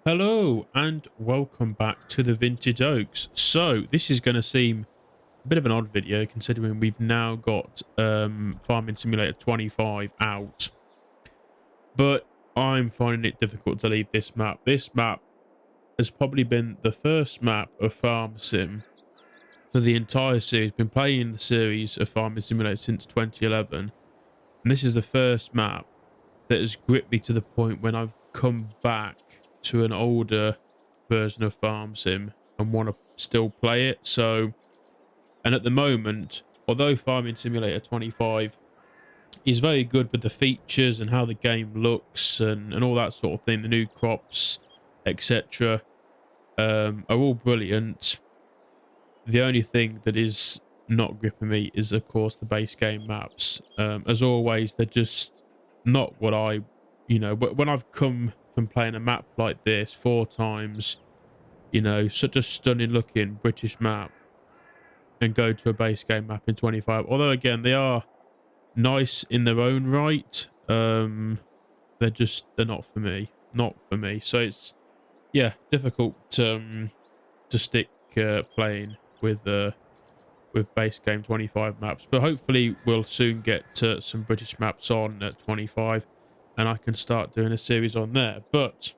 Hello and welcome back to the Vintage Oaks. So this is going to seem a bit of an odd video considering we've now got Farming Simulator 25 out, but I'm finding it difficult to leave this map. This map has probably been the first map of Farm Sim for the entire series. Been playing the series of Farming Simulator since 2011, and this is the first map that has gripped me to the point when I've come back to an older version of Farm Sim and want to still play it. So, and at the moment, although Farming Simulator 25 is very good with the features and how the game looks and all that sort of thing, the new crops, etc., are all brilliant. The only thing that is not gripping me is, of course, the base game maps. As always, they're just not what when I've come from playing a map like this 4 times, such a stunning looking British map, and go to a base game map in 25. Although, again, they are nice in their own right. They're not for me. Not for me. So it's, yeah, difficult to stick playing with base game 25 maps, but hopefully we'll soon get some British maps on at 25 and I can start doing a series on there. But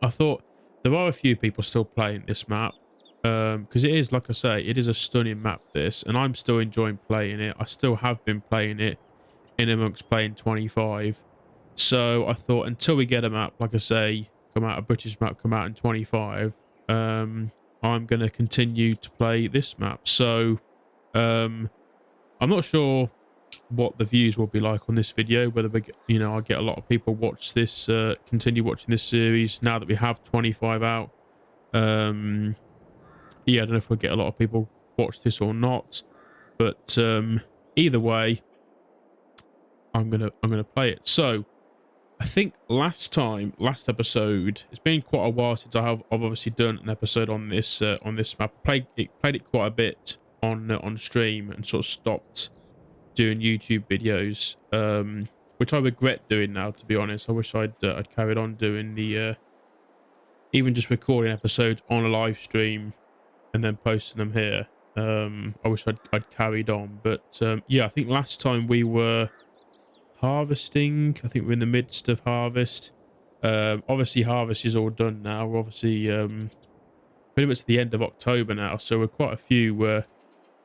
I thought there are a few people still playing this map, because it is, like I say, it is a stunning map, this, and I'm still enjoying playing it. I still have been playing it in amongst playing 25. So I thought until we get a map, like I say, a British map come out in 25, I'm going to continue to play this map. So I'm not sure what the views will be like on this video, whether I'll get a lot of people watch this, continue watching this series now that we have 25 out. Yeah, I don't know if we'll get a lot of people watch this or not, but either way, I'm gonna play it. So I think last episode, it's been quite a while since I've obviously done an episode on this map. Played it quite a bit on stream and sort of stopped doing YouTube videos, which I regret doing now, to be honest. I wish I'd carried on doing the even just recording episodes on a live stream and then posting them here. I wish I'd carried on, but yeah, I think last time we were harvesting. I think we're in the midst of harvest. Obviously harvest is all done now. We're obviously pretty much the end of October now, so we're quite a few we're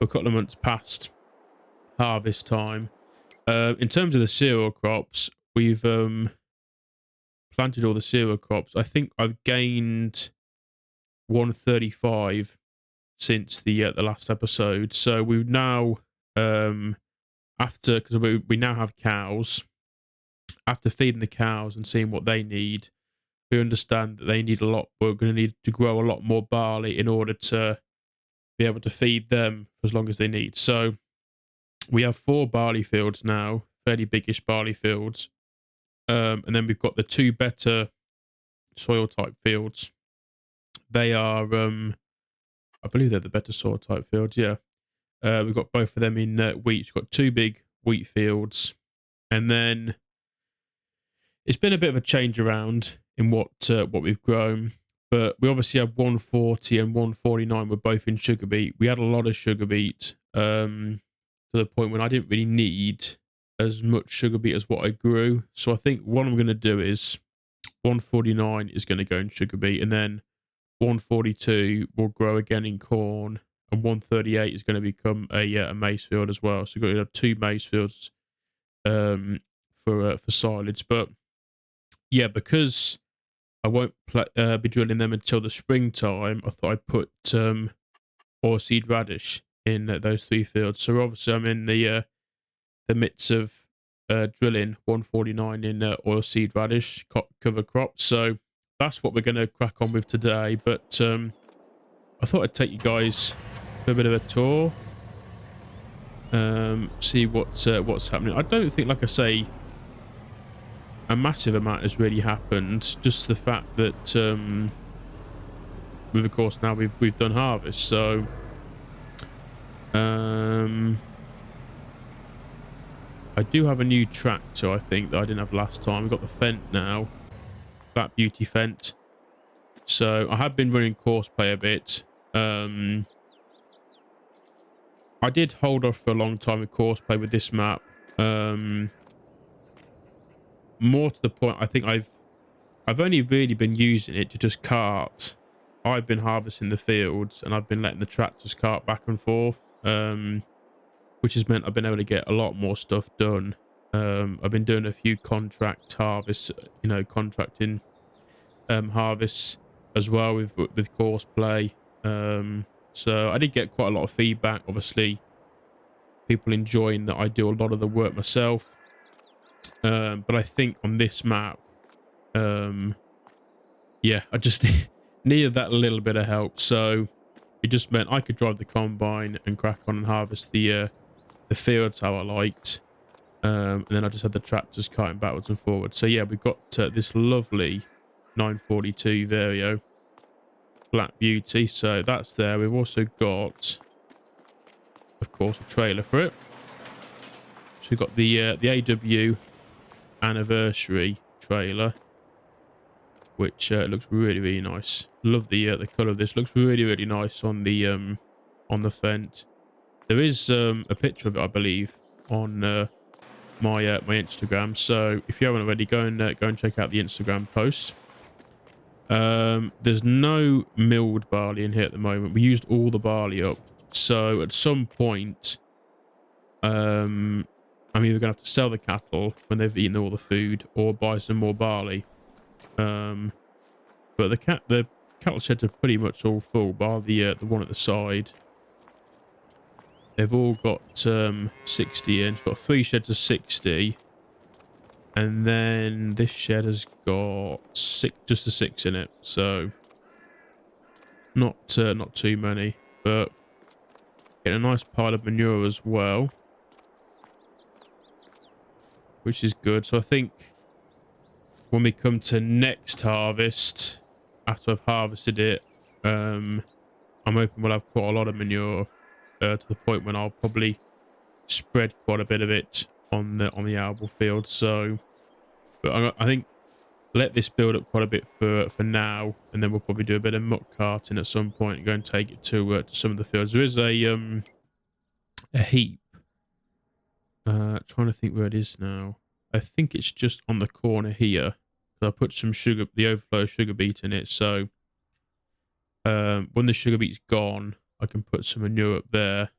a couple of months past harvest time. In terms of the cereal crops, we've planted all the cereal crops. I think I've gained 135 since the last episode. So we've now because we now have cows. After feeding the cows and seeing what they need, we understand that they need a lot. We're going to need to grow a lot more barley in order to be able to feed them for as long as they need. So we have 4 barley fields now, fairly biggish barley fields. And then we've got the 2 better soil type fields. They are, I believe they're the better soil type fields, yeah. We've got both of them in wheat. We've got 2 big wheat fields. And then it's been a bit of a change around in what we've grown. But we obviously have 140 and 149 were both in sugar beet. We had a lot of sugar beet to the point when I didn't really need as much sugar beet as what I grew. So I think what I'm going to do is 149 is going to go in sugar beet, and then 142 will grow again in corn, and 138 is going to become a maize field as well. So we're going to have 2 maize fields for silage. But yeah, because I won't be drilling them until the springtime, I thought I'd put oilseed radish in those 3 fields. So obviously I'm in the midst of drilling 149 in oilseed radish cover crops. So that's what we're going to crack on with today. But I thought I'd take you guys for a bit of a tour, see what's happening. I don't think, like I say, a massive amount has really happened. Just the fact that of course now we've done harvest. So I do have a new tractor, I think, that I didn't have last time. We've got the Fent now, that beauty Fent. So I have been running courseplay a bit. I did hold off for a long time with courseplay with this map. More to the point, I think I've only really been using it to just cart. I've been harvesting the fields and I've been letting the tractors cart back and forth, which has meant I've been able to get a lot more stuff done. I've been doing a few contract harvests, contracting harvests as well with courseplay. So I did get quite a lot of feedback. Obviously, people enjoying that I do a lot of the work myself. But I think on this map, yeah, I just needed that little bit of help. So it just meant I could drive the combine and crack on and harvest the fields how I liked. And then I just had the tractors carting backwards and forwards. So yeah, we've got this lovely 942 Vario Black Beauty. So that's there. We've also got, of course, a trailer for it. So we've got the AW anniversary trailer, which looks really, really nice. Love the color of this. Looks really, really nice on the fence. There is a picture of it, I believe, on my Instagram. So if you haven't already, go and check out the Instagram post. There's no milled barley in here at the moment. We used all the barley up. So at some point, I'm either gonna have to sell the cattle when they've eaten all the food, or buy some more barley. But the cattle sheds are pretty much all full, bar the one at the side. They've all got 60 in. It's got 3 sheds of 60, and then this shed has got just a 6 in it. So not too many, but getting a nice pile of manure as well, which is good. So I think when we come to next harvest, after I've harvested it, I'm hoping we'll have quite a lot of manure, to the point when I'll probably spread quite a bit of it on the arable field. So, but I think let this build up quite a bit for now, and then we'll probably do a bit of muck carting at some point and go and take it to some of the fields. There is a heap. Trying to think where it is now. I think it's just on the corner here. I put some sugar, the overflow sugar beet in it. So when the sugar beet's gone, I can put some manure up there.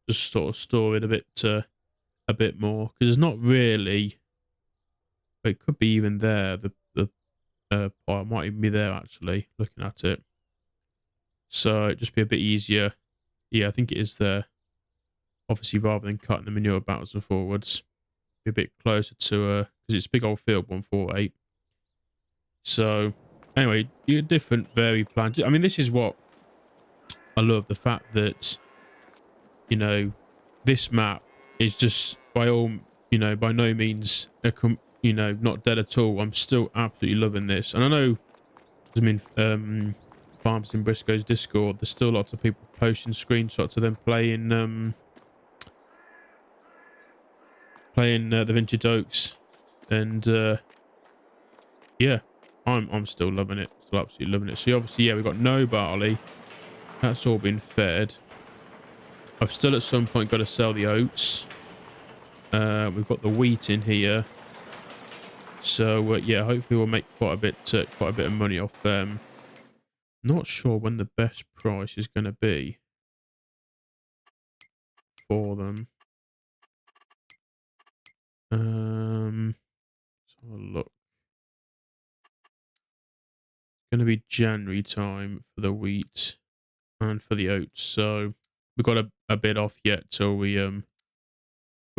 Just sort of store it a bit more, because there's not really. It could be even there. The pile might even be there actually. Looking at it, so it'd just be a bit easier. Yeah, I think it is there. Obviously, rather than cutting the manure backwards and forwards, be a bit closer to because it's a big old field 148. So anyway, you get different varied plants. I mean, this is what I love, the fact that, this map is just by no means not dead at all. I'm still absolutely loving this. And I know, Farms in Briscoe's Discord, there's still lots of people posting screenshots of them playing the Vintage Oaks, and yeah, I'm still loving it. Still absolutely loving it. So obviously, yeah, we've got no barley. That's all been fed. I've still at some point got to sell the oats. We've got the wheat in here. So yeah, hopefully we'll make quite a bit of money off them. Not sure when the best price is going to be for them. Let's have a look. It's going to be January time for the wheat and for the oats. So we've got a bit off yet till we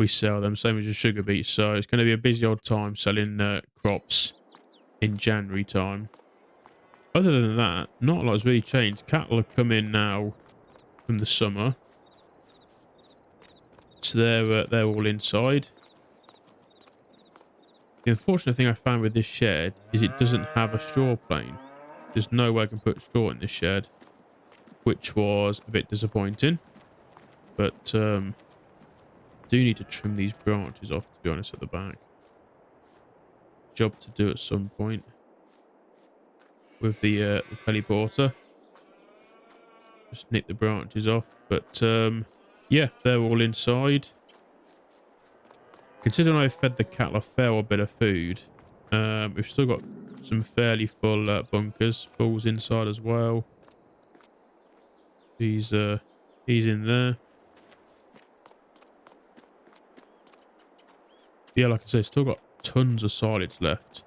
sell them. Same as the sugar beets. So it's going to be a busy old time selling crops in January time. Other than that, not a lot has really changed. Cattle have come in now from the summer, so they're all inside. The unfortunate thing I found with this shed is it doesn't have a straw plane. There's no way I can put straw in this shed, which was a bit disappointing. But do need to trim these branches off, to be honest, at the back. Job to do at some point. with the teleporter. Just nick the branches off. But yeah, they're all inside. Considering I fed the cattle a fair bit of food, we've still got some fairly full bunkers. Bulls inside as well. He's in there. Yeah, like I say, still got tons of silage left.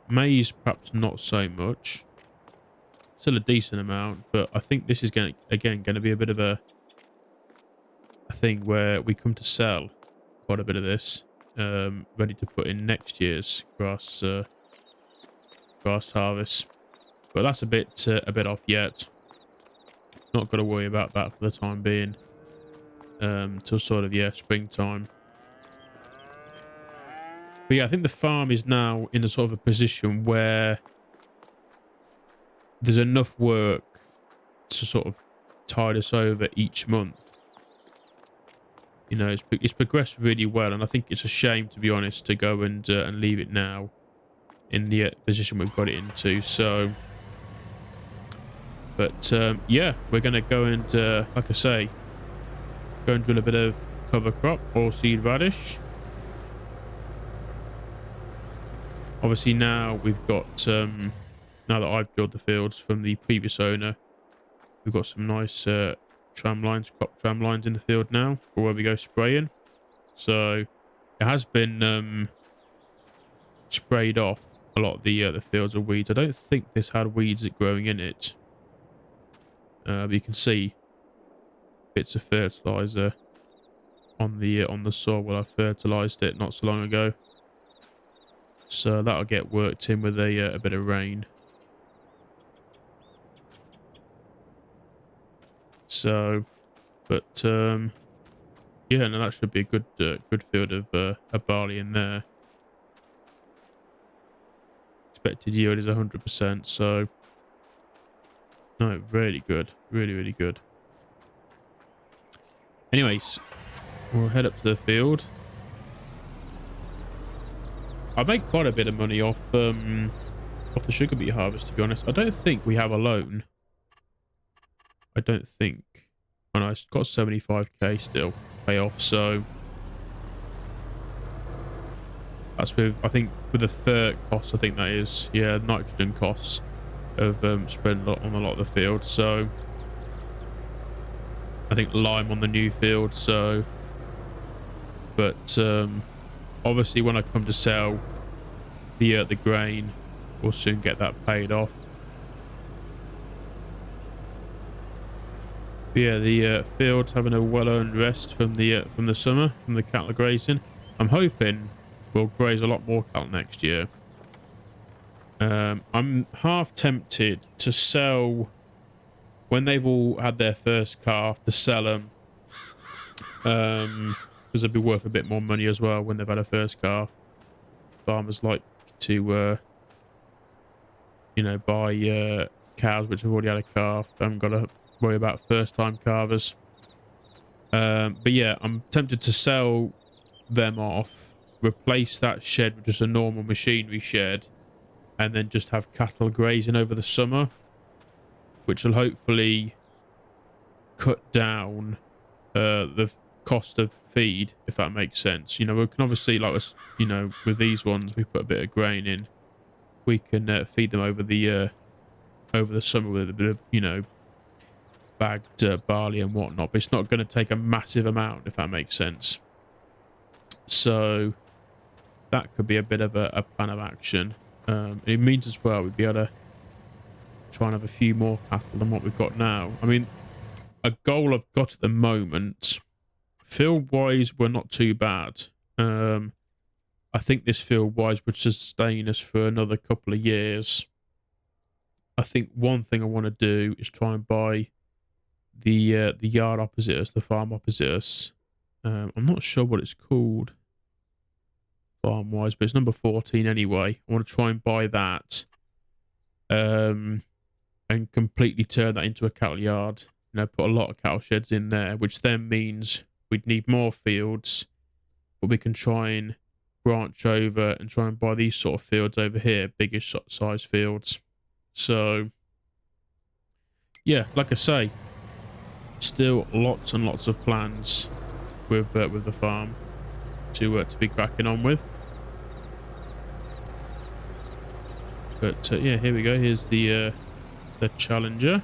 Maize, perhaps not so much. Still a decent amount, but I think this is going to be a bit of a thing where we come to sell quite a bit of this, ready to put in next year's grass harvest. But that's a bit off yet. Not got to worry about that for the time being. Till sort of springtime. But yeah, I think the farm is now in a sort of a position where there's enough work to sort of tide us over each month. You know, it's progressed really well, and I think it's a shame, to be honest, to go and leave it now in the position we've got it into. So, but yeah, we're going to go and, like I say, go and drill a bit of cover crop or seed radish. Obviously now we've got, now that I've drilled the fields from the previous owner, we've got some nice crop tram lines in the field now for where we go spraying. So it has been sprayed off a lot of the fields of weeds. I don't think this had weeds growing in it. But you can see bits of fertilizer on the soil where I fertilized it not so long ago. So that'll get worked in with a bit of rain. So, but yeah, no, that should be a good field of barley in there. Expected yield is 100%. So, no, really good, really good. Anyways, we'll head up to the field. I made quite a bit of money off the sugar beet harvest, to be honest. I don't think we have a loan. I don't think. Oh no, it's got 75k still to pay off, so that's with, I think, with the fert costs, I think that is, yeah, nitrogen costs of spreading on a lot of the field. So I think lime on the new field. So, but obviously when I come to sell the grain, we'll soon get that paid off. But yeah, the field's having a well-earned rest from the summer, from the cattle grazing. I'm hoping we'll graze a lot more cattle next year. I'm half tempted to sell when they've all had their first calf, to sell them, because they'll be worth a bit more money as well when they've had a first calf. Farmers like to, you know, buy cows which have already had a calf. Haven't got to worry about first-time calvers. But yeah, I'm tempted to sell them off, replace that shed with just a normal machinery shed, and then just have cattle grazing over the summer, which will hopefully cut down the cost of feed, if that makes sense. You know, we can obviously, like, you know, with these ones, we put a bit of grain in. We can feed them over the summer with a bit of, you know, bagged barley and whatnot, but it's not going to take a massive amount, if that makes sense. So that could be a bit of a plan of action. It means as well we'd be able to try and have a few more cattle than what we've got now. I mean, a goal I've got at the moment, field wise, we're not too bad. I think this field wise would sustain us for another couple of years. I think one thing I want to do is try and buy the yard opposite us, the farm opposite us. I'm not sure what it's called farm wise, but it's number 14 anyway. I want to try and buy that, and completely turn that into a cattle yard. You know, put a lot of cattle sheds in there, which then means we'd need more fields, but we can try and branch over and try and buy these sort of fields over here, biggish size fields. So yeah, like I say, still lots and lots of plans with the farm to be cracking on with. But yeah, here we go. Here's the Challenger.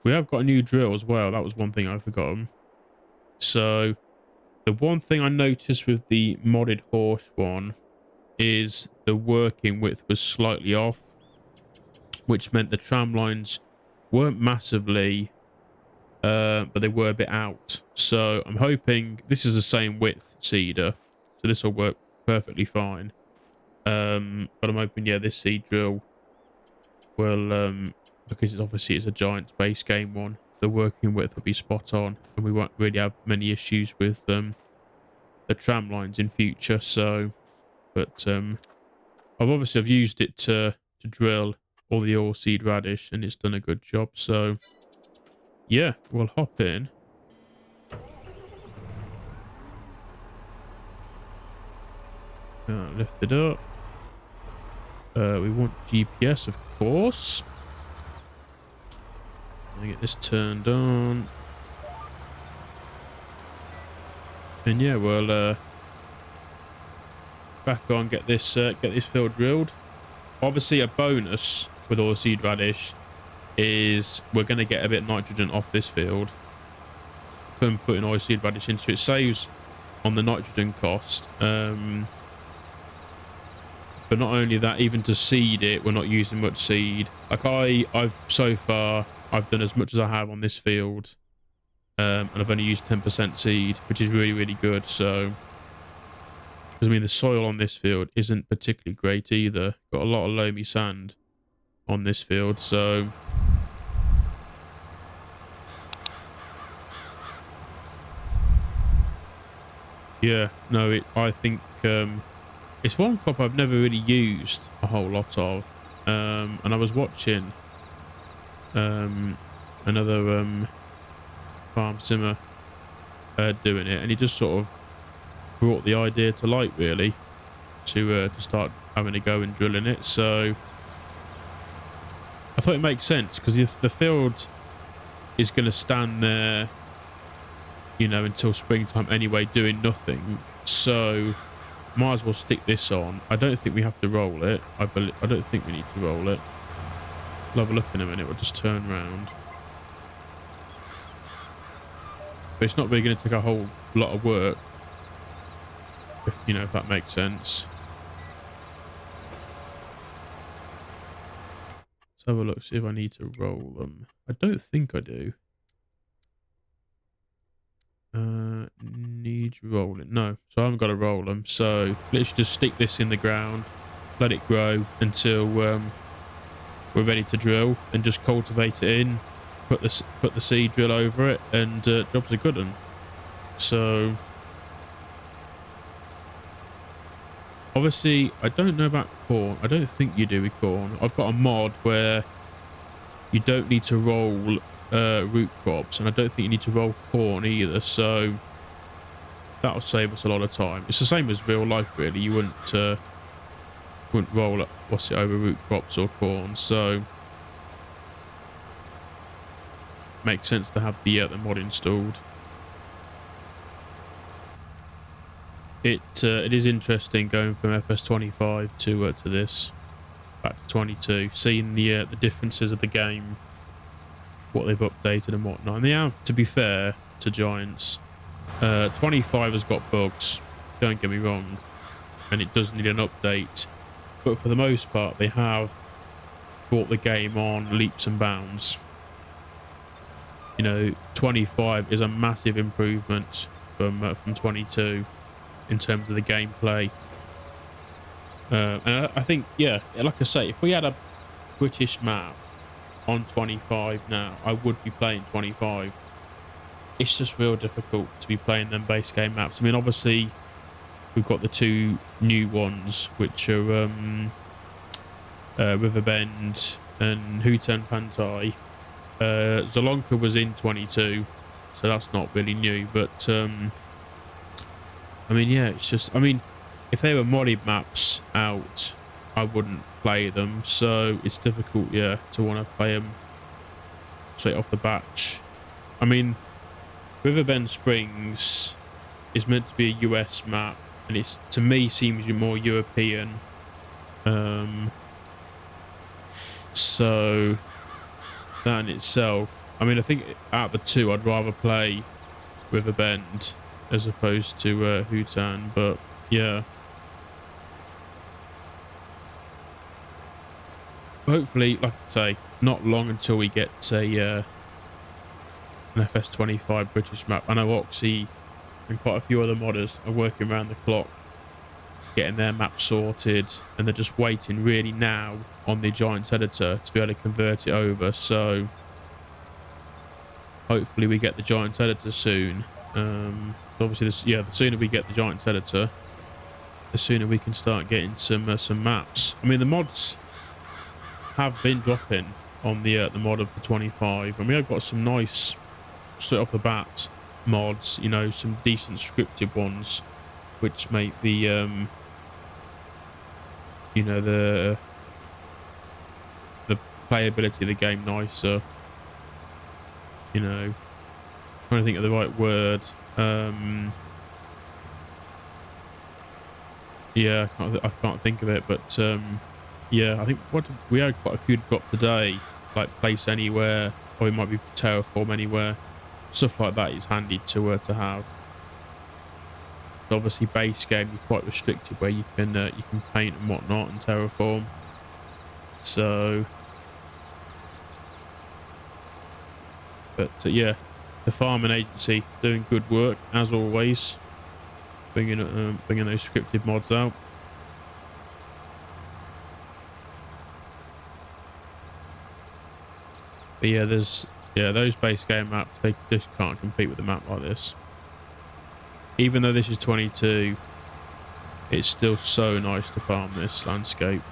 We have got a new drill as well. That was one thing I've forgotten. So the one thing I noticed with the modded horse one is the working width was slightly off, which meant the tram lines weren't massively, but they were a bit out. So I'm hoping this is the same width seeder, so this will work perfectly fine. But I'm hoping, yeah, this seed drill will, because it's obviously it's a giant space game one, the working width will be spot on, and we won't really have many issues with the tram lines in future. So, but I've used it to drill all the all seed radish, and it's done a good job. So yeah, we'll hop in. Lift it up. We want GPS, of course. Let me get this turned on. And yeah, we'll back on, get this field drilled. Obviously, a bonus with all seed radish is we're going to get a bit of nitrogen off this field from putting oil seed radish into it. Saves on the nitrogen cost. But not only that, even to seed it, we're not using much seed. Like I've so far, I've done as much as I have on this field, and I've only used 10% seed, which is really, really good. So, because I mean, the soil on this field isn't particularly great either. Got a lot of loamy sand on this field, so yeah, no, I think it's one crop I've never really used a whole lot of. And I was watching another farm simmer doing it, and he just sort of brought the idea to light, really, to start having a go and drilling it. So I thought it makes sense, because if the field is going to stand there, you know, until springtime anyway, doing nothing, so might as well stick this on. I don't think we have to roll it. I don't think we need to roll it. We'll have a look in a minute. We'll just turn around. But it's not really going to take a whole lot of work, if you know, if that makes sense. Let's have a look, see if I need to roll them. I don't think I do. Needs rolling. No, so I haven't got to roll them. So let's just stick this in the ground, let it grow until we're ready to drill, and just cultivate it in, put the seed drill over it, and job's a good one. So obviously I don't know about corn. I don't think you do with corn. I've got a mod where you don't need to roll root crops, and I don't think you need to roll corn either, so that'll save us a lot of time. It's the same as real life, really. You wouldn't roll over root crops or corn, so makes sense to have the mod installed. It is interesting going from FS25 to this back to 22, seeing the differences of the game, what they've updated and whatnot. And they have, to be fair to Giants, 25 has got bugs, don't get me wrong, and it does need an update, but for the most part they have brought the game on leaps and bounds. You know, 25 is a massive improvement from 22 in terms of the gameplay, and I think, yeah, like I say, if we had a British map on 25 now, I would be playing 25. It's just real difficult to be playing them base game maps. I mean, obviously we've got the two new ones, which are Riverbend and Hooten Pantai. Zolonka was in 22, so that's not really new, but I mean, yeah, it's just, I mean, if they were modded maps out, I wouldn't play them. So it's difficult, yeah, to want to play them straight off the batch. I mean, Riverbend Springs is meant to be a US map, and it's, to me, seems more European. So that in itself, I mean, I think out of the two, I'd rather play Riverbend as opposed to Hootan, but yeah. Hopefully, like I say, not long until we get an FS25 British map. I know Oxy and quite a few other modders are working around the clock getting their map sorted, and they're just waiting really now on the Giants editor to be able to convert it over. So hopefully we get the Giants editor soon. Obviously, the sooner we get the Giants editor, the sooner we can start getting some maps. I mean, the mods have been dropping on the mod of the 25, and we have got some nice straight off the bat mods. You know, some decent scripted ones, which make the you know, the playability of the game nicer. You know, trying to think of the right word. Yeah, I can't think of it, but yeah, I think we had quite a few drop today, like Place Anywhere, or it might be Terraform Anywhere. Stuff like that is handy to have. So obviously, base game you're quite restricted where you can paint and whatnot and terraform. So, but yeah, the farming agency doing good work as always, bringing those scripted mods out. But yeah, those base game maps, they just can't compete with a map like this. Even though this is 22, it's still so nice to farm this landscape.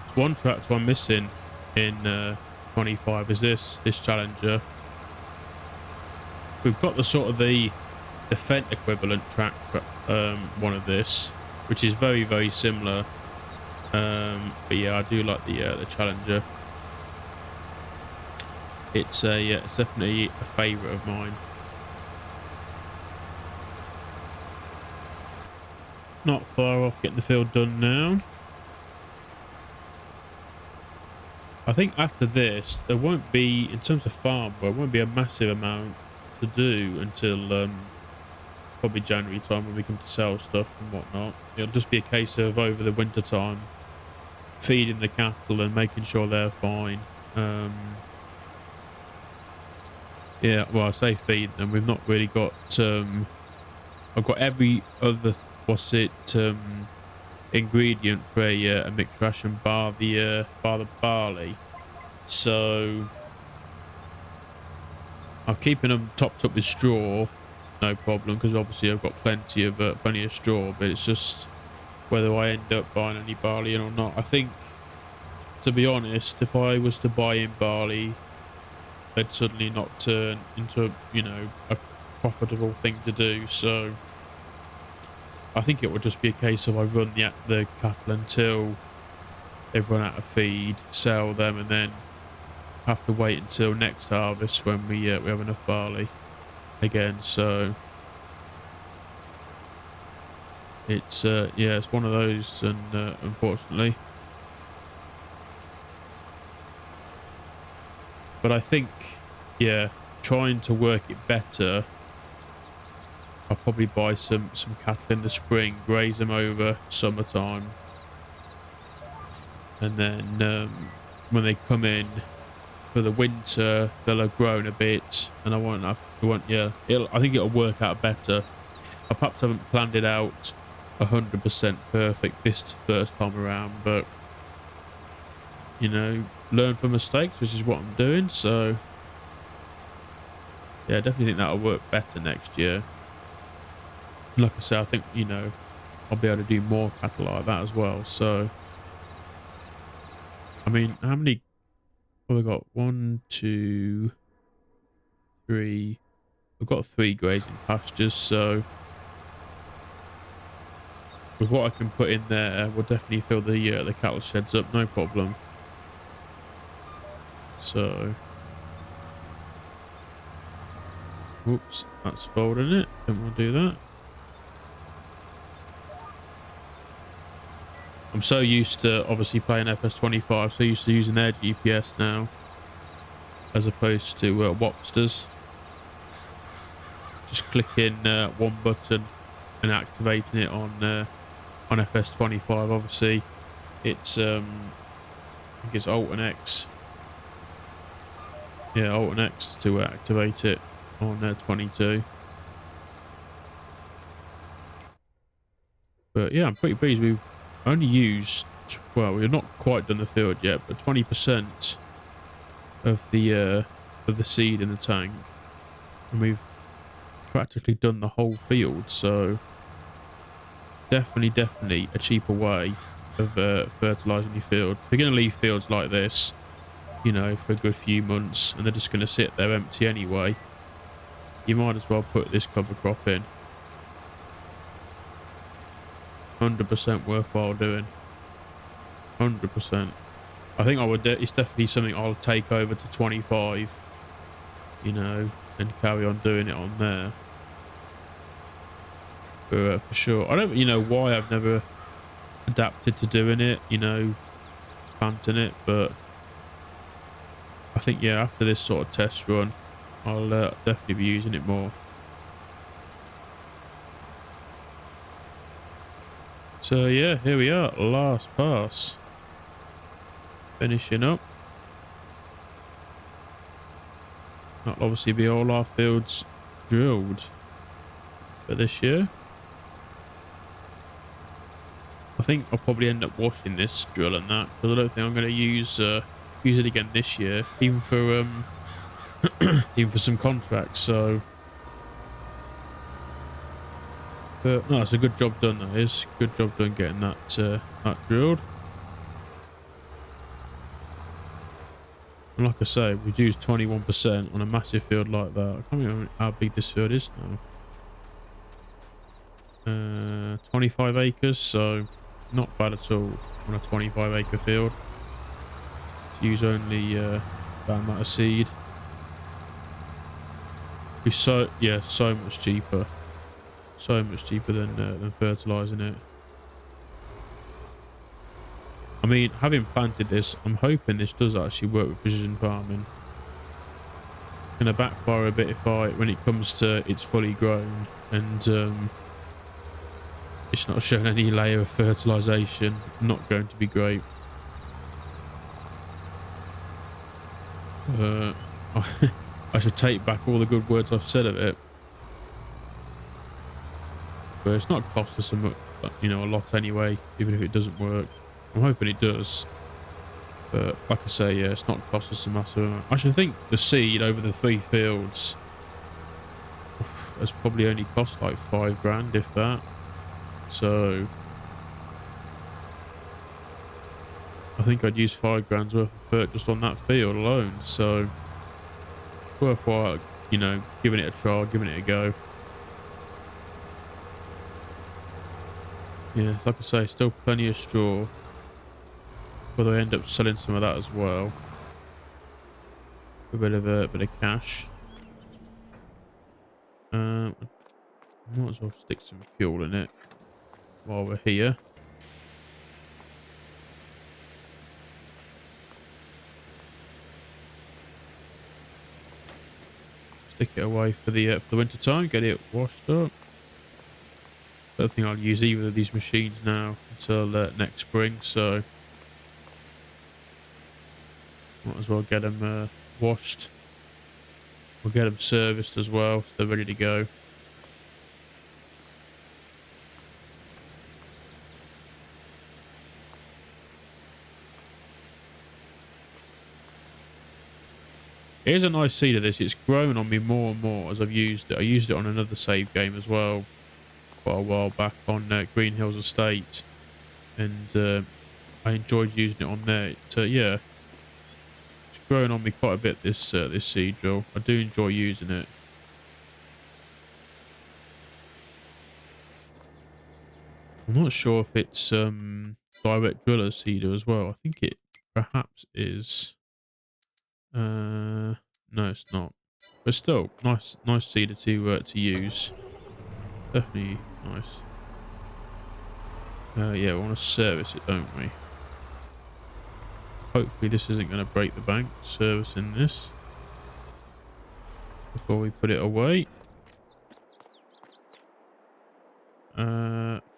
There's one tractor I'm missing in 25 is this Challenger. We've got the sort of the Fent equivalent one of this, which is very, very similar. But yeah, I do like the Challenger. It's definitely a favourite of mine. Not far off getting the field done now. I think after this, there won't be, in terms of farm, there won't be a massive amount to do until probably January time when we come to sell stuff and whatnot. It'll just be a case of over the winter time feeding the cattle and making sure they're fine. Yeah, well, I say feed them. We've not really got. I've got every other ingredient for a mixed ration bar the barley. So I'm keeping them topped up with straw, no problem, because obviously I've got plenty of straw. But it's just whether I end up buying any barley in or not. I think, to be honest, if I was to buy in barley, they'd suddenly not turn into, you know, a profitable thing to do. So I think it would just be a case of I run the cattle until they've run out of feed, sell them, and then have to wait until next harvest when we have enough barley again. So it's yeah, it's one of those, and unfortunately. But I think, yeah, trying to work it better, I'll probably buy some cattle in the spring, graze them over summertime, and then when they come in for the winter, they'll have grown a bit, and I think it'll work out better. I perhaps haven't planned it out 100% perfect this first time around, but you know, learn from mistakes, which is what I'm doing. So yeah, I definitely think that'll work better next year. Like I said, I think, you know, I'll be able to do more cattle like that as well. So I mean, how many Well, we've got 1, 2, 3. We've got 3 grazing pastures, so with what I can put in there, we'll definitely fill the cattle sheds up, no problem. So, oops, that's folding it. Don't want to do that. I'm so used to obviously playing FS25, so used to using their GPS now, as opposed to Wopsters. Just clicking one button and activating it on FS25. Obviously, it's I think it's Alt and X. Yeah, Alt and X to activate it on 22. But yeah, I'm pretty pleased. We've only used, well, we've not quite done the field yet, but 20% of the seed in the tank, and we've practically done the whole field. So definitely a cheaper way of fertilizing your field. If you're going to leave fields like this, you know, for a good few months, and they're just going to sit there empty anyway, you might as well put this cover crop in. 100% worthwhile doing. 100%. I think I would. It's definitely something I'll take over to 25. You know, and carry on doing it on there. For sure. I don't. You know why I've never adapted to doing it. You know, planting it, but I think yeah, after this sort of test run, I'll definitely be using it more. So yeah, here we are, last pass. Finishing up. That'll obviously be all our fields drilled for this year. I think I'll probably end up washing this drill and that, because I don't think I'm going to use it again this year, even for even for some contracts. So, but no, it's a good job done. That is good job done getting that drilled. And like I say, we've used 21% on a massive field like that. I can't remember how big this field is now. 25 acres, so not bad at all on a 25-acre field. To use only that amount of seed. It's so much cheaper. So much cheaper than fertilizing it. I mean, having planted this, I'm hoping this does actually work with precision farming. Gonna backfire a bit if when it comes to it's fully grown and it's not showing any layer of fertilization. Not going to be great. I should take back all the good words I've said of it. But it's not cost us a lot anyway, even if it doesn't work. I'm hoping it does. But like I say, yeah, it's not cost us a massive amount. I should think the seed over the 3 fields has probably only cost like 5 grand, if that. So I think I'd use 5 grand's worth of fert just on that field alone. So worthwhile, you know, giving it a try, giving it a go. Yeah, like I say, still plenty of straw. Whether I end up selling some of that as well. A bit of cash. Might as well stick some fuel in it while we're here. Stick it away for the winter time. Get it washed up. Don't think I'll use either of these machines now until next spring. So might as well get them washed. We'll get them serviced as well, so they're ready to go. Here's a nice seed of this. It's grown on me more and more as I've used it. I used it on another save game as well quite a while back on Green Hills Estate, and I enjoyed using it on there. Yeah, it's growing on me quite a bit, this this seed drill. I do enjoy using it. I'm not sure if it's direct driller seeder as well. I think it perhaps is. No, it's not. But still, nice seeder to use. Definitely nice. Yeah, we want to service it, don't we? Hopefully this isn't going to break the bank, servicing this before we put it away.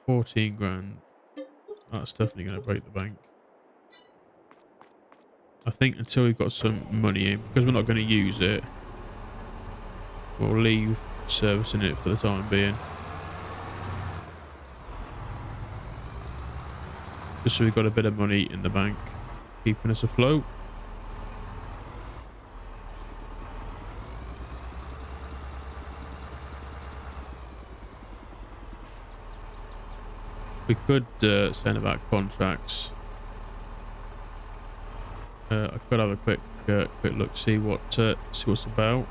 14 grand. That's definitely going to break the bank. I think until we've got some money in, because we're not going to use it, we'll leave servicing it for the time being. Just so we've got a bit of money in the bank, keeping us afloat. We could send about contracts. I could have a quick look, see what's about.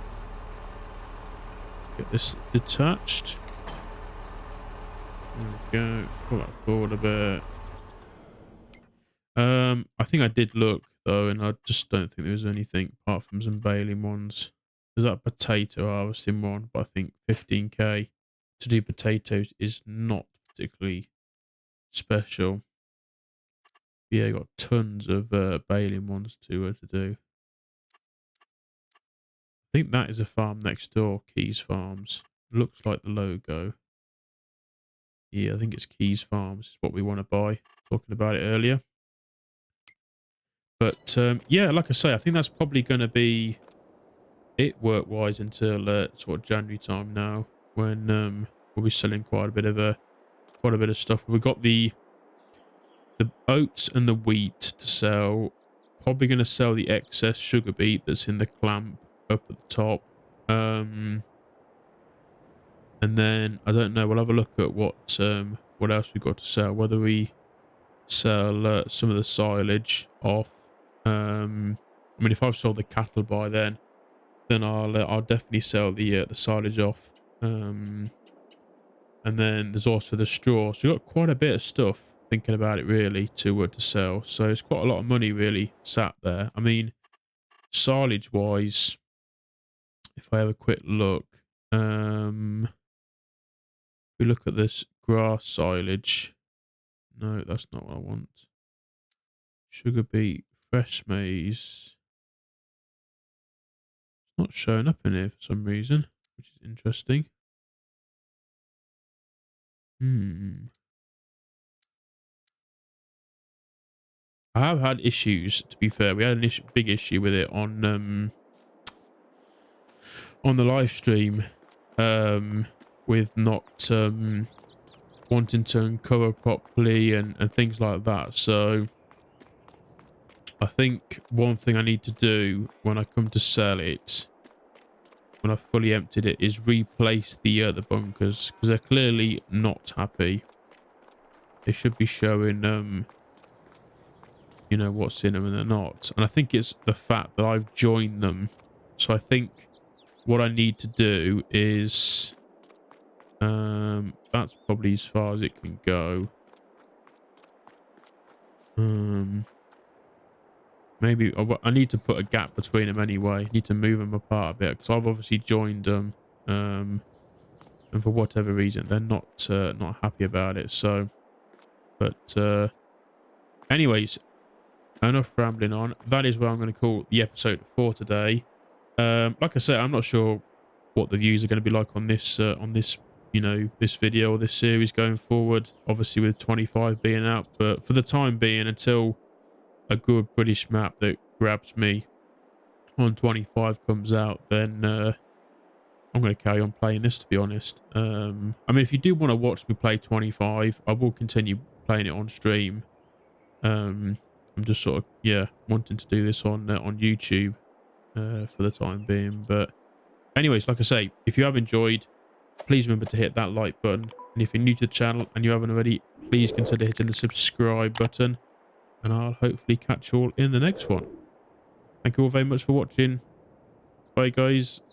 Get this detached. There we go. Pull that forward a bit. I think I did look though, and I just don't think there was anything apart from some baling ones. There's that potato harvesting one, but I think 15k to do potatoes is not particularly special. Yeah, got tons of baling ones to do. I think that is a farm next door, Keys Farms. Looks like the logo. Yeah, I think it's Keys Farms is what we want to buy. Talking about it earlier. But yeah, like I say, I think that's probably going to be it work-wise until sort of January time now, when we'll be selling quite a bit of stuff. We've got the oats and the wheat to sell. Probably going to sell the excess sugar beet that's in the clamp up at the top. And then I don't know. We'll have a look at what else we've got to sell. Whether we sell some of the silage off. I mean, if I've sold the cattle by then I'll definitely sell the silage off. And then there's also the straw. So we've got quite a bit of stuff, thinking about it really, to sell. So it's quite a lot of money really sat there. I mean, silage wise, if I have a quick look, we look at this grass silage. No, that's not what I want. Sugar beet, fresh maize. It's not showing up in here for some reason, which is interesting. I have had issues, to be fair. We had a big issue with it on the live stream, with not wanting to uncover properly and things like that. So I think one thing I need to do when I come to sell it, when I've fully emptied it, is replace the bunkers, because they're clearly not happy. They should be showing you know, what's in them, and they're not. And I think it's the fact that I've joined them. So I think what I need to do is that's probably as far as it can go. Maybe I need to put a gap between them anyway. Need to move them apart a bit, because I've obviously joined them, and for whatever reason they're not happy about it. So, but anyways, enough rambling on. That is where I'm going to call the episode for today. Like I said, I'm not sure what the views are going to be like on this, you know, this video or this series going forward. Obviously, with 25 being out, but for the time being, until a good British map that grabs me on 25 comes out, then I'm going to carry on playing this, to be honest. I mean, if you do want to watch me play 25, I will continue playing it on stream. I'm just sort of, yeah, wanting to do this on YouTube for the time being. But anyways, like I say, if you have enjoyed, please remember to hit that like button. And if you're new to the channel and you haven't already, please consider hitting the subscribe button. And I'll hopefully catch you all in the next one. Thank you all very much for watching. Bye, guys.